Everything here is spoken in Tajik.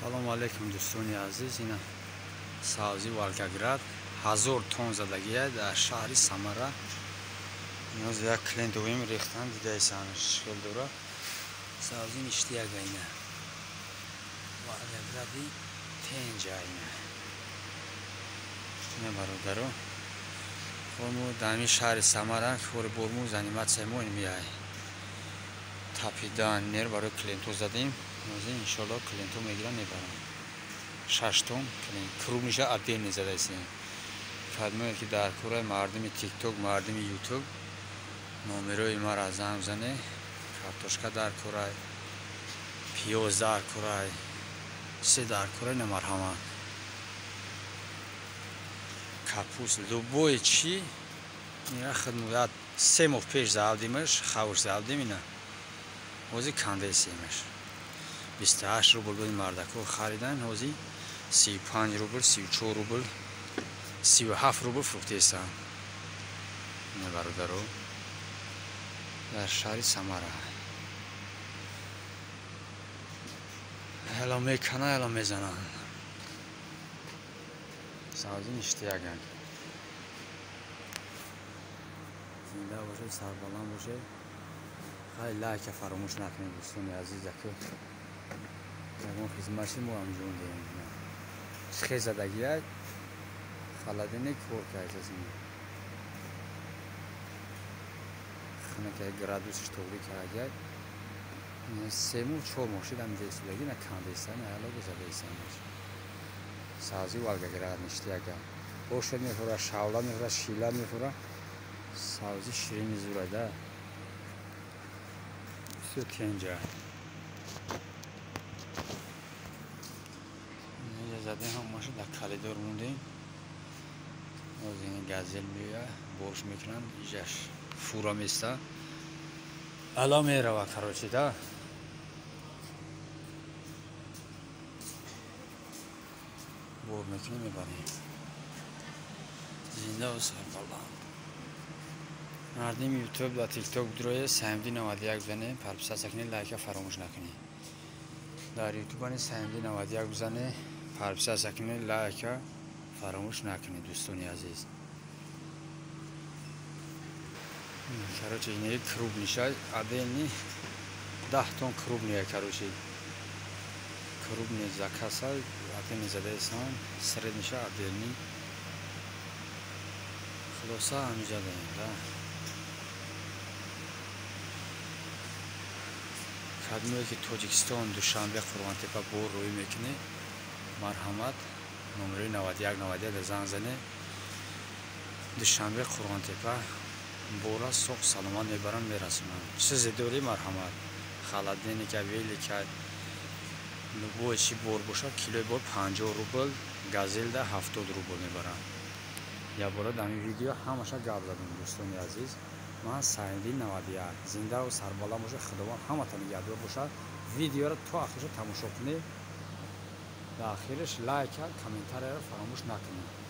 салому алейкум дӯстони азиз. Ина сабзи Волгоград 1000 тонн задагия дар шаҳри Самара. Ниёз як клиентовим рехтан дидаисам шикл дора. Сабзи ништияга ина Волгогради тенҷа ина. Ина бародаро хому дами шаҳри Самара хори борму занимация мо мияй. Тапидан нер барои клиенту задем. Нози иншалло клиенту мегирам мебарам. 6 тонн клиент крупниша отдельно задаисем. Кадмое ки дар кораи мардими TikTok, мардими YouTube номерои мара занг зане. Картошка дар кораи, пиёз дар кораи, се дар кораи на марҳамат. Капуст любое чи ира хидмат 3 моҳ пеш завдимаш, хавш завдим ина. Ҳози кандесемаш 28 рубл буд мардако харидан, ҳози 35 рубл, 34 рубл, 37 рубл фруктесан. Ина бародаро дар шаҳри Самара. Ҳело мекана, ҳело мезанан. Сабзи ништияган. Зинда бошед, сарбаланд бошед. Хай лайка фаромӯш накунед дӯстони азизако. Ягон хизмати мо анҷом диҳем. Шихе задагия халадине кор кардазин. Ханака градусиш тогъи карагад. 3 моҳ 4 моҳ шид амҷесулаги на кандесан алого задайсан. Сабзи Волгоград ништияга. Бошад мехӯра, шавла мехӯра, шила мехӯра. Сабзи ширини зурада. Всё тенҷа. Задем ҳамаша дар калидор мондем. Озини газел мея, борш мекунанд, ижаш фура места. Ала мерава короче да. Бор мекунем мебарем. Зинда ва сарбаланд. Мардими YouTube ва TikTok дроя Самди 91 бизане, подписаться кунед, лайка фаромӯш накунед. Дар YouTube ани Самди 91 бизане, подписаться кунед, лайка фаромӯш накунед дӯстони азиз. Короче ин крупниша отдельный 10 тонн крупния короче. Крупный закаса отдельный задаисан, средниша отдельный. Хулоса ҳамиҷа даем да. Кадмое ки Тоҷикистон Душанбе Қурғонтепа бор рӯй мекуне, марҳамат номерои 91 занг зане. Душанбе Қурғонтепа бора соғ саломат мебарам мерасонам. Чизе дори марҳамат. Халадини ка вели ка любое чи бор боша килои бор 50 рубл, газелда 70 рубл мебарам. Я бора дами видео ҳамаша гап задем дӯстони азиз. Ман Самди 91 зинда ва сарбаланд боша, худованд ҳаматон нигоҳдор боша. Видеоро то ахирша тамошо кунед. Дар ахираш лайка, комментарияро фаромӯш накунед.